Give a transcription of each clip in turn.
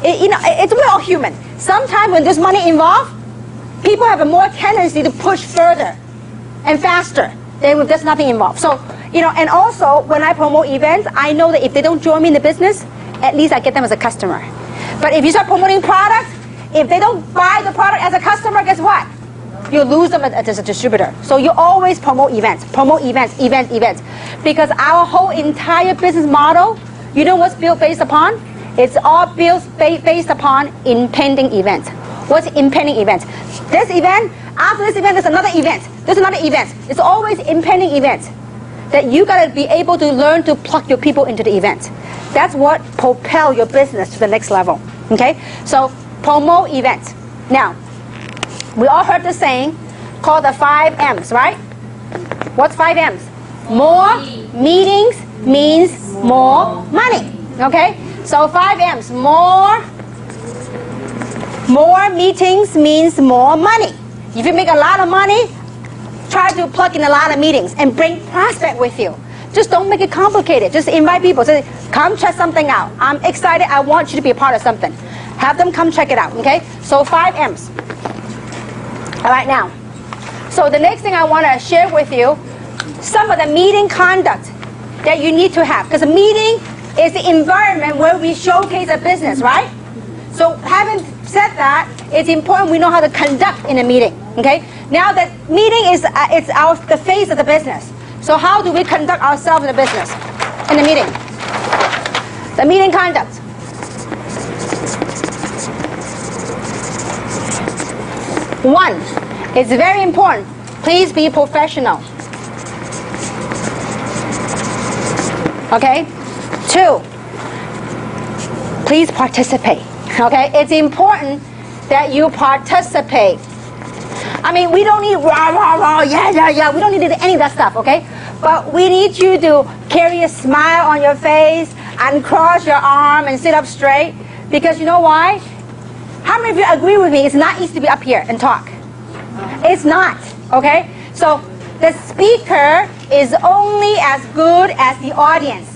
we're all human. Sometimes when there's money involved, people have a more tendency to push further and faster than if there's nothing involved. So, and also when I promote events, I know that if they don't join me in the business, at least I get them as a customer. But if you start promoting products, if they don't buy the product as a customer, guess what? You lose them as a distributor. So you always promote events, events. Because our whole entire business model, you know what's built based upon? It's all built based upon impending events. What's impending events? This event, after this event, there's another event. There's another event. It's always impending events that you got to be able to learn to plug your people into the event. That's what propel your business to the next level. Okay? So promote events. Now, we all heard the saying called the 5 M's, right? What's 5 M's? More meetings means more money. Okay? So 5 M's. More meetings means more money. If you make a lot of money, try to plug in a lot of meetings and bring prospect with you. Just don't make it complicated. Just invite people. Say, come check something out. I'm excited. I want you to be a part of something. Have them come check it out. Okay? So 5 M's. All right, now. So the next thing I want to share with you, some of the meeting conduct that you need to have. Because a meeting is the environment where we showcase a business, right? So having said that, it's important we know how to conduct in a meeting. Okay? Now that meeting is the face of the business. So how do we conduct ourselves in the business, in the meeting? The meeting conduct. One, it's very important. Please be professional. Okay? 2, please participate. Okay? It's important that you participate. I mean, we don't need rah, rah, rah, yeah. We don't need any of that stuff, okay? But we need you to carry a smile on your face and cross your arm and sit up straight. Because you know why? How many of you agree with me? It's not easy to be up here and talk. It's not, okay? So the speaker is only as good as the audience.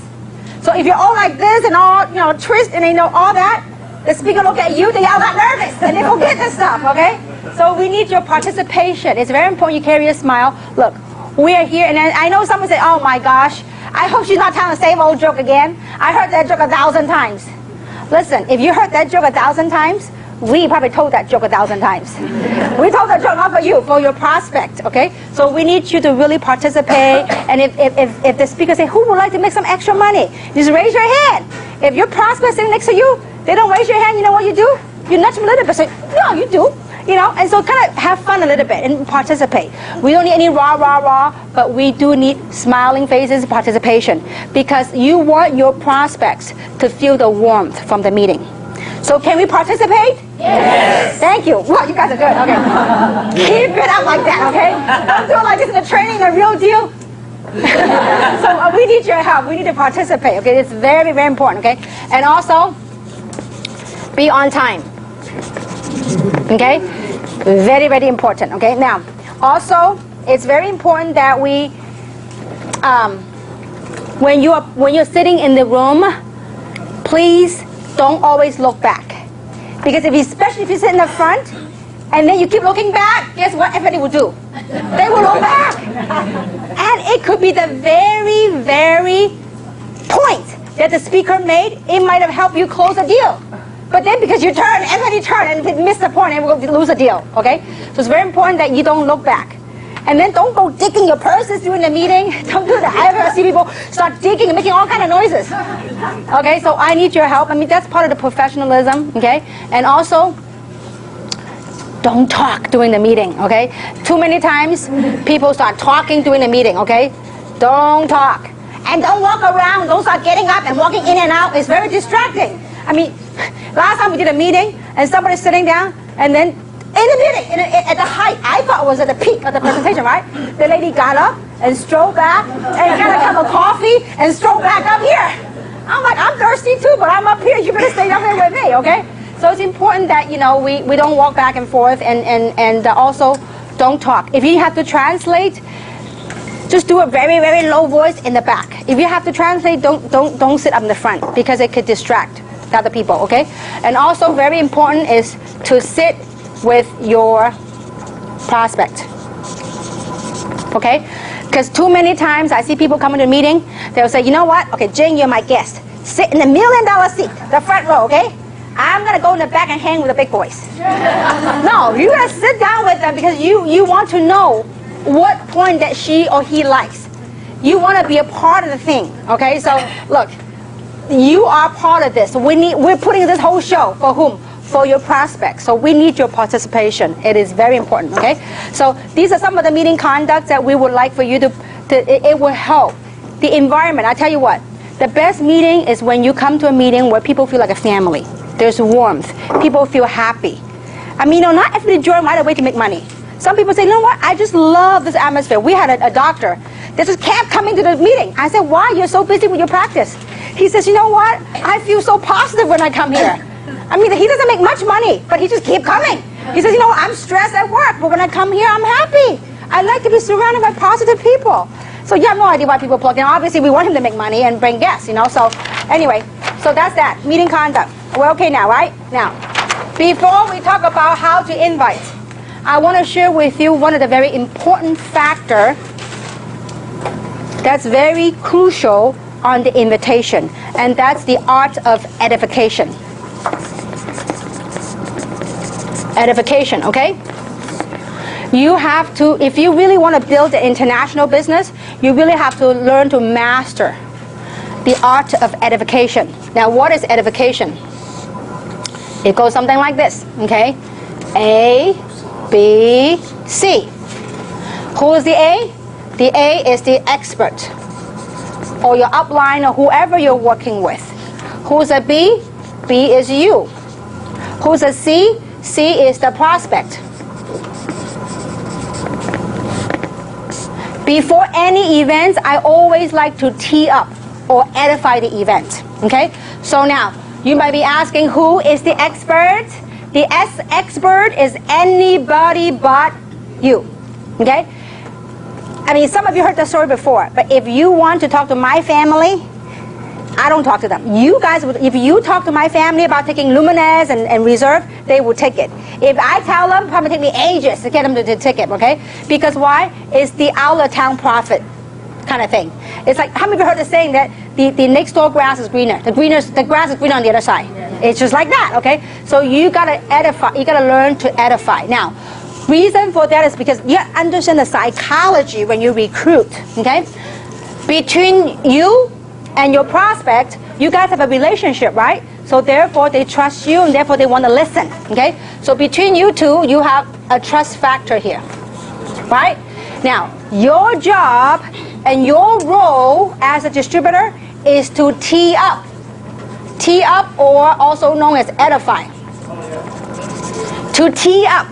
So if you're all like this and all, twist and all that, the speaker look at you, they all got nervous and they forget this stuff, okay? So we need your participation. It's very important you carry a smile. Look, we are here, and I know someone say, oh my gosh, I hope she's not telling the same old joke again. I heard that joke 1,000 times. Listen, if you heard that joke 1,000 times, we probably told that joke 1,000 times. We told that joke not for you, for your prospect, okay? So we need you to really participate, and if the speaker say, who would like to make some extra money? Just raise your hand. If your prospect sitting next to you, they don't raise your hand, you know what you do? You nudge them a little bit, say, no, you do. And so kind of have fun a little bit and participate. We don't need any rah, rah, rah, but we do need smiling faces, participation, because you want your prospects to feel the warmth from the meeting. So can we participate? Yes. Thank you. Well, you guys are good. Okay. Keep it up like that, okay? Don't do it like this in the training, the real deal. So we need your help. We need to participate, okay? It's very, very important, okay? And also, be on time. Okay? Very, very important, okay? Now, also, it's very important that we, when you're sitting in the room, please don't always look back. Because especially if you sit in the front, and then you keep looking back, guess what everybody will do? They will look back. And it could be the very, very point that the speaker made, it might have helped you close a deal. But then because you turn, everybody turn and miss the point and we'll lose a deal, okay? So it's very important that you don't look back. And then don't go digging your purses during the meeting. Don't do that. I ever see people start digging and making all kind of noises. Okay, so I need your help. I mean, that's part of the professionalism, okay? And also, don't talk during the meeting, okay? Too many times, people start talking during the meeting, okay? Don't talk. And don't walk around. Don't start getting up and walking in and out. It's very distracting. I mean, last time we did a meeting, and somebody's sitting down, and then in the meeting, at the height, I thought it was at the peak of the presentation, right? The lady got up and strolled back and got a cup of coffee and strolled back up here. I'm like, I'm thirsty too, but I'm up here. You better stay up here with me, okay? So it's important that, we don't walk back and forth and also don't talk. If you have to translate, just do a very, very low voice in the back. If you have to translate, don't sit up in the front because it could distract. the other people, okay? And also very important is to sit with your prospect, okay? Because too many times I see people come into a meeting, they'll say, you know what? Okay, Jane, you're my guest. Sit in the $1 million seat, the front row, okay? I'm going to go in the back and hang with the big boys. No, you got to sit down with them because you want to know what point that she or he likes. You want to be a part of the thing, okay? So, look, you are part of this. We're putting this whole show for whom? For your prospects. So we need your participation. It is very important, okay? So these are some of the meeting conducts that we would like for you to it will help. The environment, I tell you what, the best meeting is when you come to a meeting where people feel like a family. There's warmth. People feel happy. I mean, not everybody join right away to make money. Some people say, you know what, I just love this atmosphere. We had a doctor that just kept coming to the meeting. I said, why? You're so busy with your practice. He says, you know what, I feel so positive when I come here. I mean, he doesn't make much money, but he just keeps coming. He says, you know, I'm stressed at work, but when I come here, I'm happy. I like to be surrounded by positive people. So you have no idea why people plug in. Obviously, we want him to make money and bring guests, you know. So anyway, so that's that. Meeting conduct. We're okay now, right? Now, before we talk about how to invite, I want to share with you one of the very important factors that's very crucial on the invitation, and that's the art of edification. Edification, okay? You have to, if you really want to build an international business, you really have to learn to master the art of edification. Now, what is edification? It goes something like this, okay? A, B, C. Who is the A? The A is the expert, or your upline, or whoever you're working with. Who's a B? B is you. Who's a C? C is the prospect. Before any events, I always like to tee up or edify the event, okay? So now, you might be asking, who is the expert? The expert is anybody but you, okay? I mean, some of you heard the story before, but if you want to talk to my family, I don't talk to them. You guys, if you talk to my family about taking Luminesce and Reserve, they will take it. If I tell them, probably take me ages to get them to take it, okay? Because why? It's the out-of-town prophet kind of thing. It's like, how many of you heard the saying that the next door grass is greener? The grass is greener on the other side. It's just like that, okay? So you gotta edify. You gotta learn to edify. Now, reason for that is because you understand the psychology when you recruit, okay? Between you and your prospect, you guys have a relationship, right? So therefore, they trust you, and therefore they want to listen, okay? So between you two, you have a trust factor here, right? Now, your job and your role as a distributor is to tee up. Tee up, or also known as edify. To tee up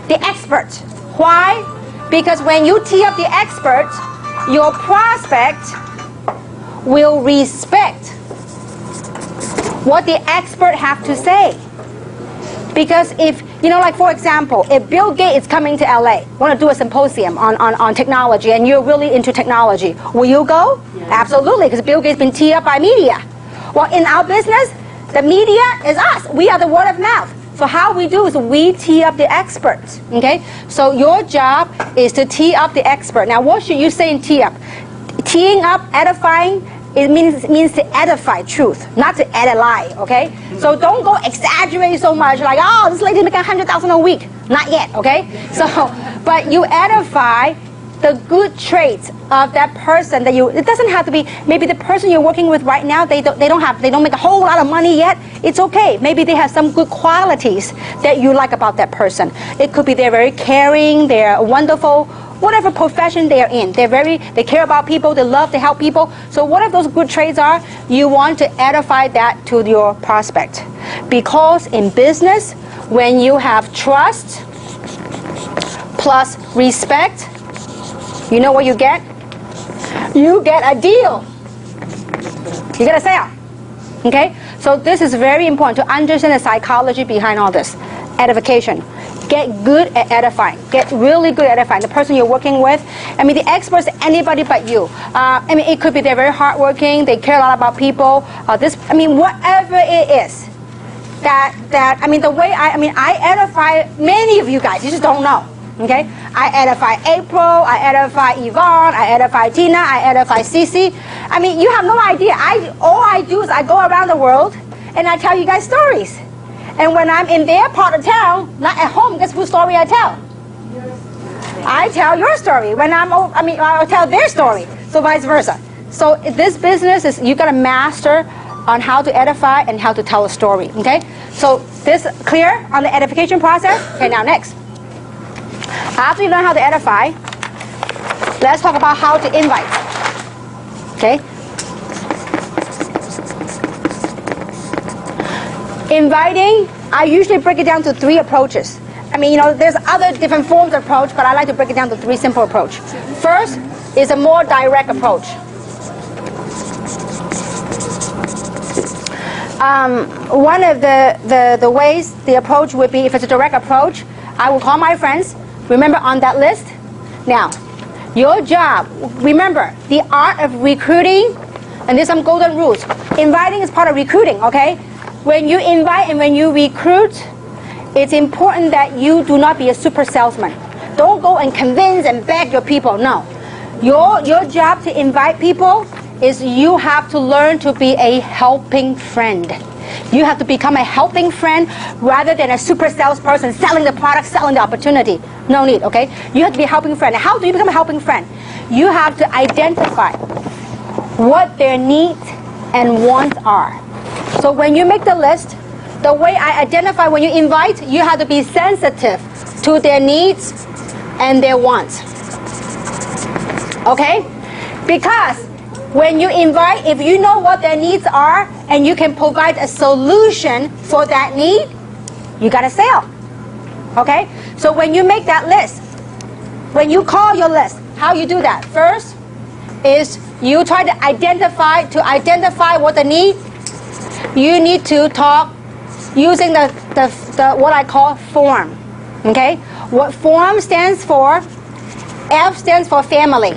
the expert. Why? Because when you tee up the expert, your prospect will respect what the expert have to say. Because if, you know, like for example, if Bill Gates is coming to LA, want to do a symposium on technology, and you're really into technology, will you go? Yeah. Absolutely, because Bill Gates has been teed up by media. Well, in our business, the media is us. We are the word of mouth. So how we do is we tee up the experts, okay? So your job is to tee up the expert. Now, what should you say in tee up? Teeing up, edifying, it means to edify truth, not to add a lie, okay? So don't go exaggerate so much, like, oh, this lady making $100,000 a week. Not yet, okay? So, but you edify the good traits of that person that you, it doesn't have to be, maybe the person you're working with right now, they don't make a whole lot of money yet. It's okay. Maybe they have some good qualities that you like about that person. It could be they're very caring, they're wonderful, whatever profession they're in. They care about people, they love to help people. So whatever those good traits are, you want to edify that to your prospect. Because in business, when you have trust plus respect, you know what you get? You get a deal. You get a sale. Okay? So this is very important to understand the psychology behind all this. edification. Get good at edifying. Get really good at edifying the person you're working with. I mean, the experts, anybody but you. I mean, it could be they're very hardworking. They care a lot about people. Whatever it is. The way I edify many of you guys. You just don't know. Okay? I edify April. I edify Yvonne. I edify Tina. I edify Cece. I mean, you have no idea. All I do is I go around the world and I tell you guys stories. And when I'm in their part of town, not at home, guess whose story I tell? I tell your story. I'll tell their story. So vice versa. So this business is, you got to master on how to edify and how to tell a story. Okay? So this clear on the edification process? Okay, now next. After you learn how to edify, let's talk about how to invite. Okay? Inviting, I usually break it down to 3 approaches. I mean, there's other different forms of approach, but I like to break it down to 3 simple approach. First is a more direct approach. One of the ways, the approach would be, if it's a direct approach, I will call my friends. Remember on that list? Now, your job, remember, the art of recruiting, and there's some golden rules. Inviting is part of recruiting, okay? When you invite and when you recruit, it's important that you do not be a super salesman. Don't go and convince and beg your people. No. Your job to invite people is you have to learn to be a helping friend. You have to become a helping friend rather than a super salesperson selling the product, selling the opportunity. No need, okay? You have to be a helping friend. How do you become a helping friend? You have to identify what their needs and wants are. So when you make the list, the way I identify when you invite, you have to be sensitive to their needs and their wants. Okay? Because when you invite, if you know what their needs are and you can provide a solution for that need, you got a sale. Okay? So when you make that list, when you call your list, how you do that? First is you try to identify what the need. You need to talk using the what I call form. Okay? What form stands for? F stands for family.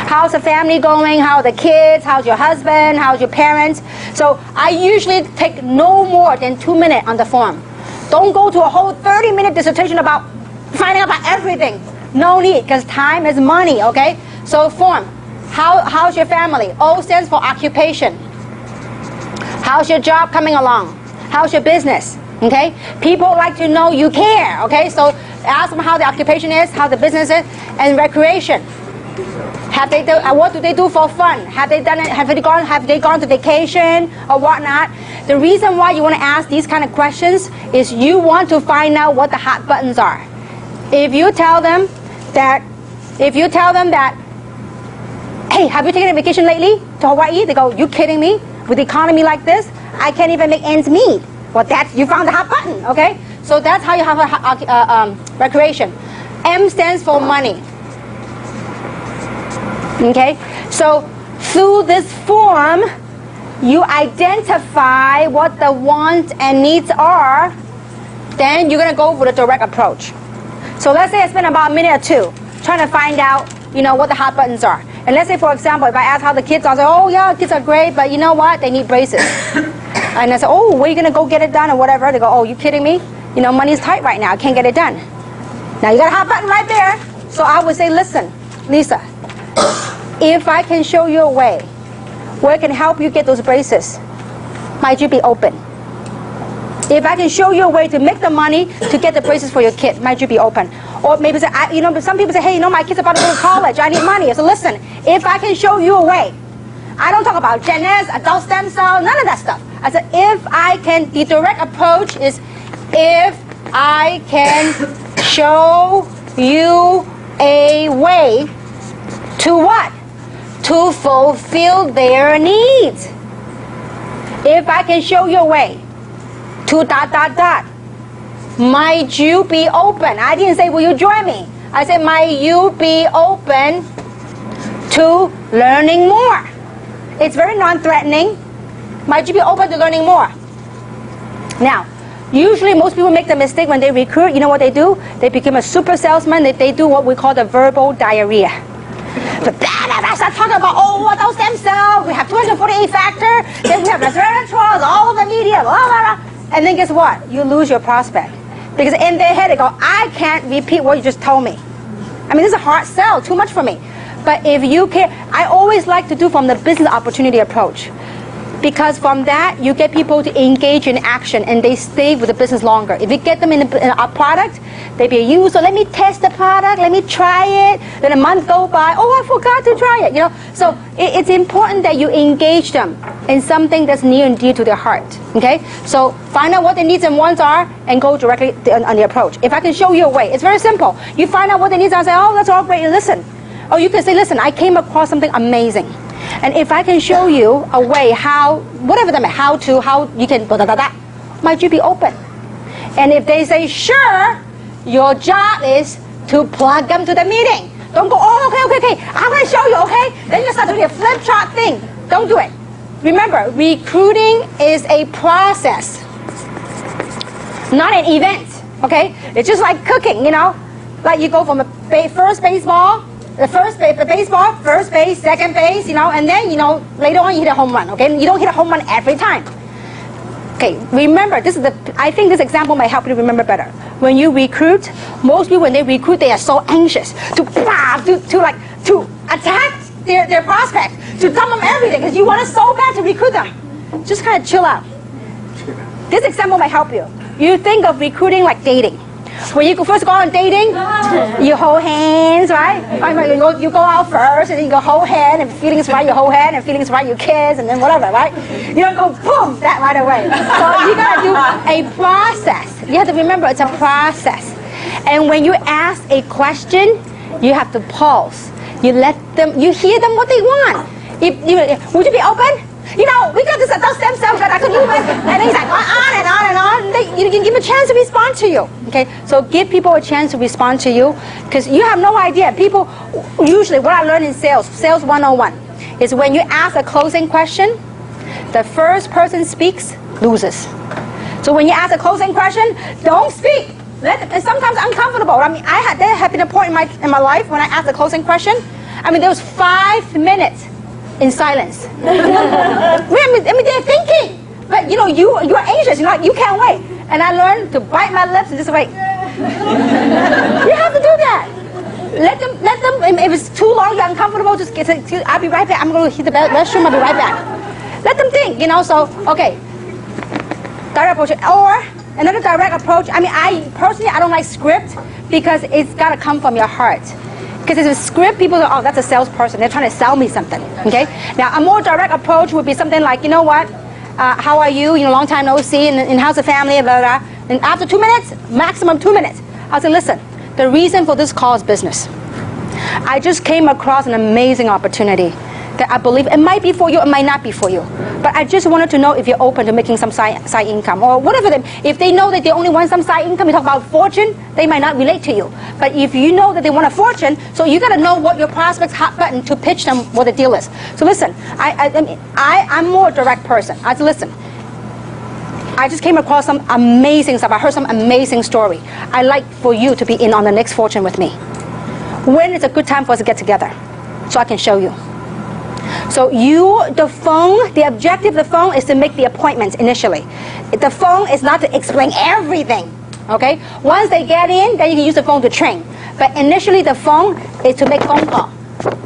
How's the family going? How are the kids? How's your husband? How's your parents? So I usually take no more than 2 minutes on the form. Don't go to a whole 30-minute dissertation about finding out about everything. No need, because time is money, okay? So form. How's your family? O stands for occupation. How's your job coming along? How's your business? Okay? People like to know you care, okay? So ask them how the occupation is, how the business is, and recreation. What do they do for fun? Have they gone to vacation or whatnot? The reason why you want to ask these kind of questions is you want to find out what the hot buttons are. If you tell them that, hey, have you taken a vacation lately to Hawaii? They go, you kidding me? With the economy like this, I can't even make ends meet. Well, you found the hot button, okay? So that's how you have a recreation. M stands for money. Okay? So through this form, you identify what the wants and needs are, then you're going to go for the direct approach. So let's say I spend about a minute or 2 trying to find out, what the hot buttons are. And let's say, for example, if I ask how the kids are, I say, oh yeah, kids are great, but you know what? They need braces. And I say, oh, where are you going to go get it done or whatever? They go, oh, you kidding me? Money's tight right now. I can't get it done. Now you got a hot button right there. So I would say, listen, Lisa, if I can show you a way where I can help you get those braces, might you be open? If I can show you a way to make the money to get the braces for your kid, might you be open? Or maybe say, some people say, hey, my kid's about to go to college. I need money. So listen, if I can show you a way, I don't talk about Jeunesse, adult stem cell, none of that stuff. I said, the direct approach is if I can show you a way to what? To fulfill their needs. If I can show you a way to ... Might you be open? I didn't say, will you join me? I said, might you be open to learning more? It's very non-threatening. Might you be open to learning more? Now, Usually most people make the mistake when they recruit, you know what they do? They become a super salesman. They do what we call the verbal diarrhea. So start talking about, what those stem cells, we have 248 factor, then we have resveratrol, all of the media, blah, blah, blah. And then guess what? You lose your prospect. Because in their head they go, I can't repeat what you just told me. I mean, this is a hard sell, too much for me. But if you care, I always like to do from the business opportunity approach. Because from that, you get people to engage in action and they stay with the business longer. If you get them in a product, they be used. So let me test the product, let me try it. Then a month go by, I forgot to try it. So it's important that you engage them in something that's near and dear to their heart. Okay? So find out what their needs and wants are and go directly on the approach. If I can show you a way, it's very simple. You find out what their needs are and say, that's all great, and listen. Or you can say, listen, I came across something amazing. And if I can show you a way how you can, might you be open? And if they say, sure, your job is to plug them to the meeting. Don't go, okay, I'm going to show you, okay? Then you start doing a flip chart thing. Don't do it. Remember, recruiting is a process, not an event, okay? It's just like cooking, like you go from the first baseball, first base, second base, and then, later on you hit a home run, okay? You don't hit a home run every time. Okay, remember, I think this example might help you remember better. When you recruit, most people when they recruit, they are so anxious to attack their prospect, to tell them everything, because you want it so bad to recruit them. Just kind of chill out. This example might help you. You think of recruiting like dating. When you first go on dating, you hold hands, right? You go out first, and then you go hold hand, and feelings right, you hold hand, and feelings right, you kiss, and then whatever, right? You don't go boom, that right away. So you gotta do a process. You have to remember it's a process. And when you ask a question, you have to pause. You hear them what they want. Would you be open? We got this adult stem cell that I could use it. And then he's like, on and on and on. You can give them a chance to respond to you. Okay? So give people a chance to respond to you because you have no idea. People, usually what I learned in sales 101, is when you ask a closing question, the first person speaks, loses. So when you ask a closing question, don't speak. It's sometimes uncomfortable. There have been a point in my life when I asked a closing question. There was 5 minutes in silence. They're thinking, but you're anxious. You can't wait. And I learned to bite my lips and just wait. You have to do that. Let them. If it's too long, you're uncomfortable. Just I'll be right back. I'm going to hit the restroom. I'll be right back. Let them think. So okay. Direct approach or another direct approach. I personally don't like script because it's got to come from your heart. Because if it's a script, people go, that's a salesperson. They're trying to sell me something, okay? Now, a more direct approach would be something like, how are you? Long time no see, and how's the family, blah, blah, blah. And after 2 minutes, maximum 2 minutes, I'll say, listen, the reason for this call is business. I just came across an amazing opportunity that I believe it might be for you, it might not be for you. But I just wanted to know if you're open to making some side income or whatever. If they know that they only want some side income, you talk about fortune, they might not relate to you. But if you know that they want a fortune, so you got to know what your prospect's hot button to pitch them what the deal is. So listen, I'm more a direct person. I said, listen, I just came across some amazing stuff. I heard some amazing story. I'd like for you to be in on the next fortune with me. When is a good time for us to get together so I can show you? So the objective of the phone is to make the appointments initially. The phone is not to explain everything, okay? Once they get in, then you can use the phone to train. But initially the phone is to make phone call.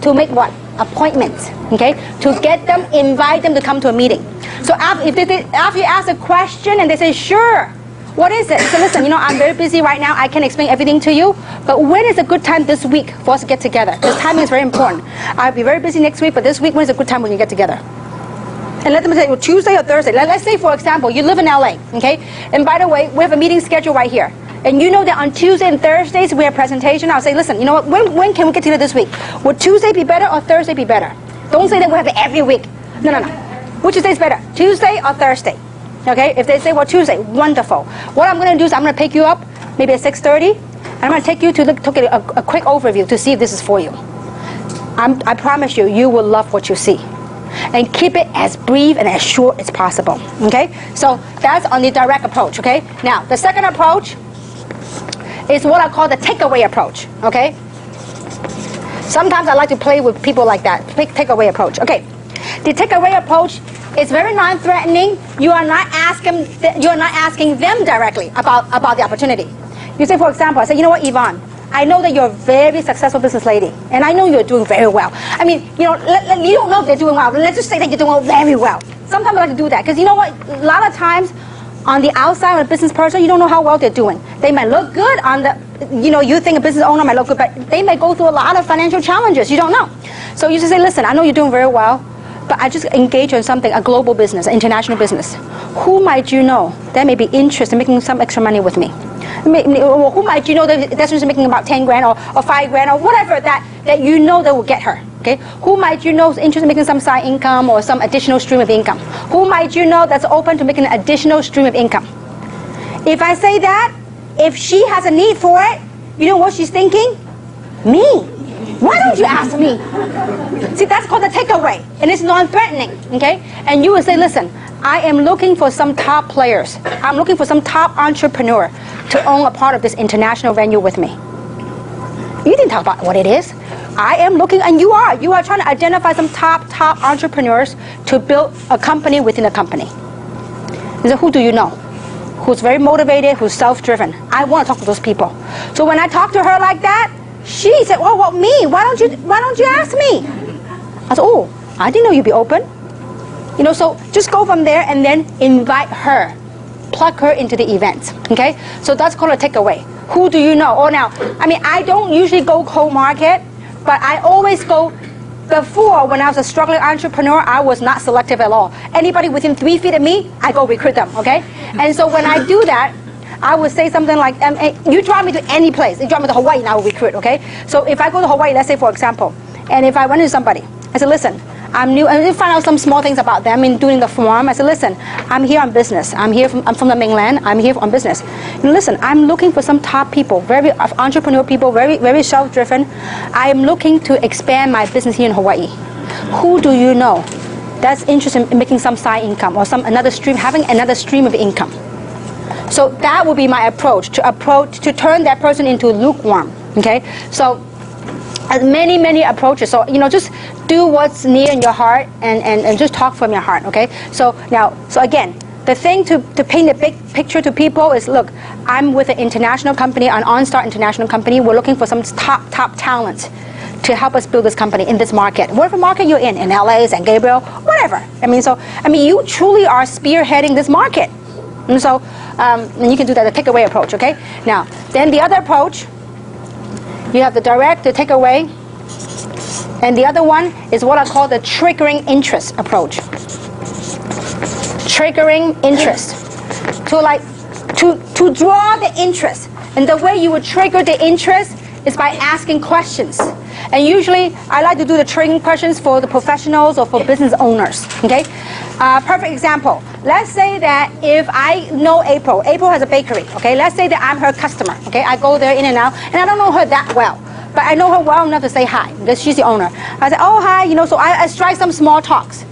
To make what? Appointments, okay? To get them, invite them to come to a meeting. So after you ask a question and they say, sure, what is it? So listen, I'm very busy right now. I can't explain everything to you. But when is a good time this week for us to get together? Because timing is very important. I'll be very busy next week, but this week, when is a good time we can get together? And let them say, well, Tuesday or Thursday. Let's say, for example, you live in LA, okay? And by the way, we have a meeting scheduled right here. And you know that on Tuesday and Thursdays, we have a presentation. I'll say, listen, you know what? When can we get together this week? Would Tuesday be better or Thursday be better? Don't say that we have it every week. No. Which day is better? Tuesday or Thursday? Okay, if they say, well, Tuesday, wonderful. What I'm going to do is I'm going to pick you up maybe at 6:30, and I'm going to take you to get a quick overview to see if this is for you. I promise you, you will love what you see. and keep it as brief and as short as possible. Okay, so that's on the direct approach. Okay, now the second approach is what I call the takeaway approach. Okay, sometimes I like to play with people like that. Takeaway approach. Okay, the takeaway approach is very non-threatening. You are not asking them directly about the opportunity. You say, for example, I say, you know what, Yvonne, I know that you're a very successful business lady, and I know you're doing very well. I mean, you know, you don't know if they're doing well. Let's just say that you're doing very well. Sometimes I like to do that, because you know what? A lot of times, on the outside of a business person, you don't know how well they're doing. They might look good on the, you know, you think a business owner might look good, but they may go through a lot of financial challenges. You don't know. So you just say, listen, I know you're doing very well, but I just engage in something, a global business, an international business. Who might you know that may be interested in making some extra money with me? Who might you know that's interested in making about 10 grand or 5 grand or whatever that you know that will get her? Okay? Who might you know is interested in making some side income or some additional stream of income? Who might you know that's open to making an additional stream of income? If I say that, if she has a need for it, you know what she's thinking? Me. Why don't you ask me? See, that's called a takeaway, and it's non-threatening, okay? And you will say, listen, I am looking for some top players. I'm looking for some top entrepreneur to own a part of this international venue with me. You didn't talk about what it is. I am looking, and you are trying to identify some top entrepreneurs to build a company within a company. So who do you know? Who's very motivated, who's self-driven? I want to talk to those people. So when I talk to her like that, she said, oh, well, me, why don't you ask me? I said, oh, I didn't know you'd be open. You know, so just go from there and then invite her, plug her into the event, okay? So that's called a takeaway. Who do you know? Oh, now, I mean, I don't usually go cold market, but I always go. Before, when I was a struggling entrepreneur, I was not selective at all. Anybody within 3 feet of me, I go recruit them, okay? And so when I do that, I would say something like, you drive me to any place. You drive me to Hawaii, and I will recruit, okay? So if I go to Hawaii, let's say, for example, and if I run into somebody, I said, listen, I'm new, and find out some small things about them in doing the form. I said, listen, I'm here on business. I'm from the mainland. I'm here on business. And listen, I'm looking for some top people, very entrepreneur people, very self-driven. I am looking to expand my business here in Hawaii. Who do you know that's interested in making some side income or having another stream of income? So that would be my approach to turn that person into lukewarm. Okay, so many approaches. So you know, just do what's near in your heart and just talk from your heart. Okay, so again, the thing to paint a big picture to people is, look, I'm with an international company, an OnStar international company. We're looking for some top talent to help us build this company in this market. Whatever market you're in LA, San Gabriel, whatever. I mean, you truly are spearheading this market. And so and you can do that, the takeaway approach, okay? Now, then the other approach, you have the direct, the takeaway, and the other one is what I call the triggering interest approach. Triggering interest. To draw the interest. And the way you would trigger the interest is by asking questions. And usually, I like to do the triggering questions for the professionals or for business owners, okay? Perfect example. Let's say that if I know April has a bakery, okay? Let's say that I'm her customer, okay? I go there in and out, and I don't know her that well, but I know her well enough to say hi, because she's the owner. I say, oh, hi, you know, so I strike some small talks.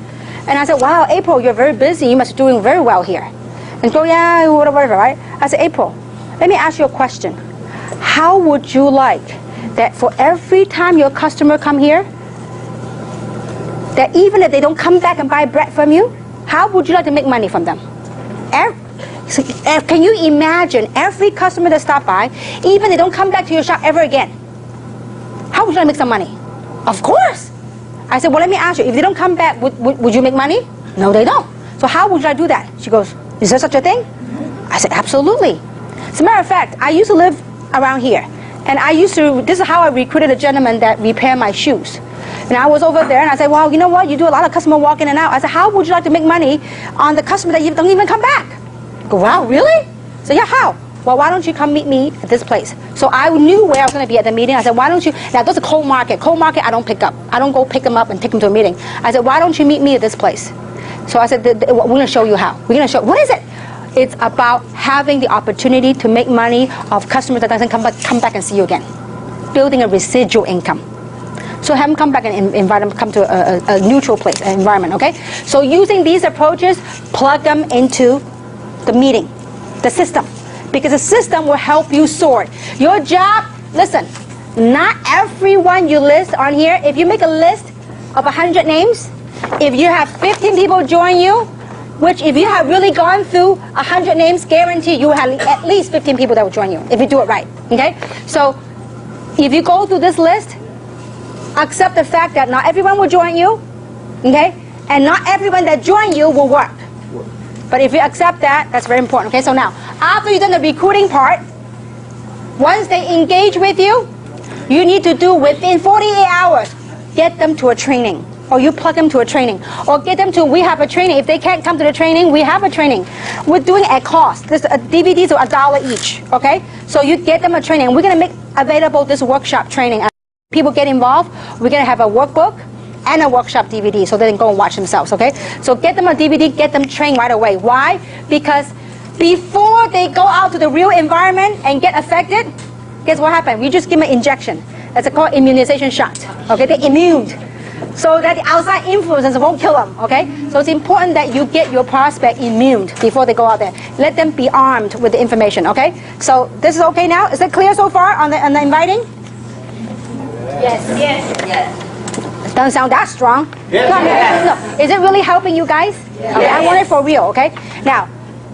And I said, wow, April, you're very busy. You must be doing very well here. And go, yeah, whatever, right? I said, April, let me ask you a question. How would you like that for every time your customer come here, that even if they don't come back and buy bread from you, how would you like to make money from them? Can you imagine every customer that stop by, even if they don't come back to your shop ever again, how would you like to make some money? Of course. I said, well, let me ask you, if they don't come back, would you make money? No, they don't. So how would you like to do that? She goes, is there such a thing? I said, absolutely. As a matter of fact, I used to live around here. And this is how I recruited a gentleman that repaired my shoes. And I was over there and I said, well, you know what? You do a lot of customer walk in and out. I said, how would you like to make money on the customer that you don't even come back? I go, wow, really? So yeah, how? Well, why don't you come meet me at this place? So I knew where I was going to be at the meeting. I said, why don't you, now there's a cold market. Cold market, I don't pick up. I don't go pick them up and take them to a meeting. I said, why don't you meet me at this place? So I said, we're going to show you how. We're going to show, what is it? It's about having the opportunity to make money of customers that doesn't come back and see you again. Building a residual income. So have them come back and invite them, come to a neutral place, an environment, okay? So using these approaches, plug them into the meeting, the system. Because the system will help you sort. Your job, listen, not everyone you list on here, if you make a list of 100 names, if you have 15 people join you, which if you have really gone through 100 names, guarantee you will have at least 15 people that will join you, if you do it right, okay? So if you go through this list, accept the fact that not everyone will join you, okay? And not everyone that join you will work. But if you accept that, that's very important, okay? So now, after you've done the recruiting part, once they engage with you, you need to do within 48 hours, get them to a training. Or you plug them to a training. Or get them to, we have a training. If they can't come to the training, we have a training. We're doing it at cost. This DVDs are $1 each, okay? So you get them a training. We're going to make available this workshop training. People get involved. We're going to have a workbook and a workshop DVD so they can go and watch themselves, okay? So get them a DVD, get them trained right away. Why? Because before they go out to the real environment and get affected, guess what happened? We just give them an injection. That's called immunization shot, okay? They're immune. So that the outside influences won't kill them, okay? So it's important that you get your prospect immune before they go out there. Let them be armed with the information, okay? So this is okay now? Is it clear so far on the inviting? Yes. Yes. Yes. Doesn't sound that strong. Yes. Come here. No. Is it really helping you guys? Yes. Okay, I want it for real, okay? Now,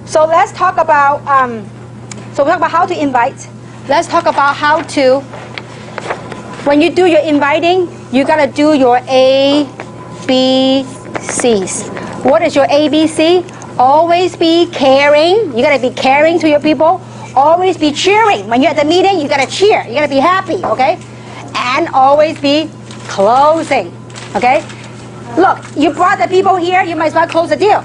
so let's talk about, so we talk about how to invite. Let's talk about how to, when you do your inviting, you gotta do your ABCs. What is your ABC? Always be caring. You gotta be caring to your people. Always be cheering. When you're at the meeting, you gotta cheer. You gotta be happy, okay? And always be closing, okay? Look, you brought the people here, you might as well close the deal.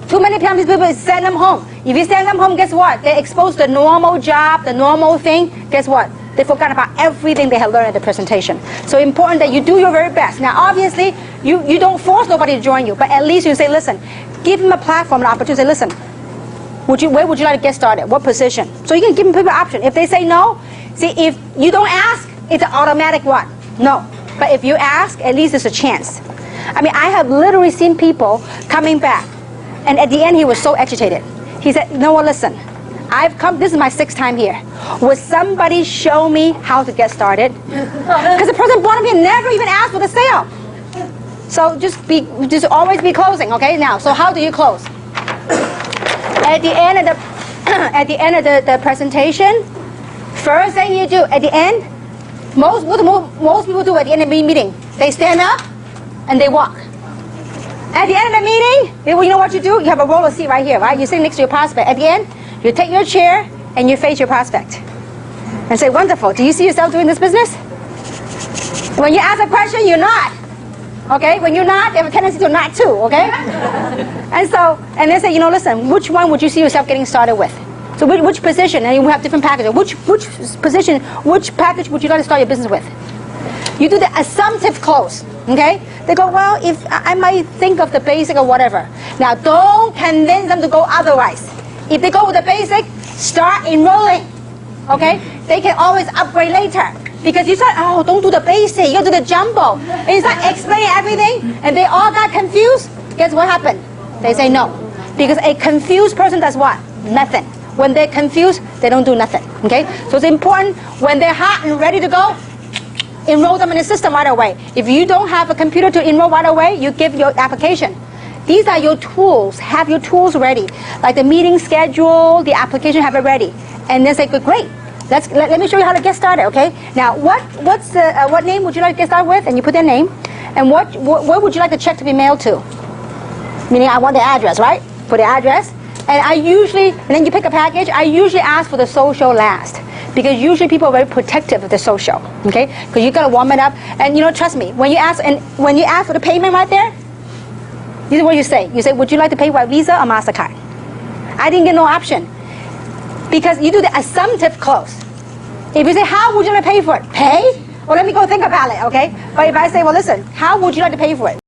Too many times people send them home. If you send them home, guess what? They expose the normal job, the normal thing. Guess what? They forgot about everything they had learned at the presentation. So important that you do your very best. Now, obviously, you don't force nobody to join you, but at least you say, listen, give them a platform, an opportunity. Say, listen, where would you like to get started? What position? So you can give them people an option. If they say no, see, if you don't ask, it's an automatic what? No. But if you ask, at least there's a chance. I mean, I have literally seen people coming back, and at the end, he was so agitated. He said, you know what, listen, I've come, this is my 6th time here. Would somebody show me how to get started? Because the person brought me and never even asked for the sale. So just always be closing, okay? Now, so how do you close? At the end of the presentation, first thing you do at the end, most people do at the end of the meeting, they stand up and they walk. At the end of the meeting, you know what you do? You have a roller seat right here, right? You sit next to your prospect. At the end, you take your chair and you face your prospect and say, wonderful, do you see yourself doing this business? When you ask a question, you're not. Okay? When you're not, they have a tendency to not too, okay? And they say, you know, listen, which one would you see yourself getting started with? So which position? And you have different packages. Which position, which package would you like to start your business with? You do the assumptive close, okay? They go, well, if I might think of the basic or whatever. Now, don't convince them to go otherwise. If they go with the basic, start enrolling, okay? They can always upgrade later. Because you said, oh, don't do the basic, you gotta do the jumbo. And you start explaining everything, and they all got confused. Guess what happened? They say no. Because a confused person does what? Nothing. When they're confused, they don't do nothing, okay? So it's important, when they're hot and ready to go, enroll them in the system right away. If you don't have a computer to enroll right away, you give your application. These are your tools. Have your tools ready. Like the meeting schedule, the application, have it ready. And then say, great. Let me show you how to get started, okay? Now, what name would you like to get started with? And you put their name. And where would you like the check to be mailed to? Meaning I want the address, right? Put the address. And then you pick a package. I usually ask for the social last. Because usually people are very protective of the social, okay? Because you gotta warm it up. And you know, trust me, when you ask for the payment right there, this is what you say. You say, would you like to pay by Visa or MasterCard? I didn't get no option. Because you do the assumptive close. If you say, how would you like to pay for it? Pay? Well, let me go think about it, okay? But if I say, well, listen, how would you like to pay for it?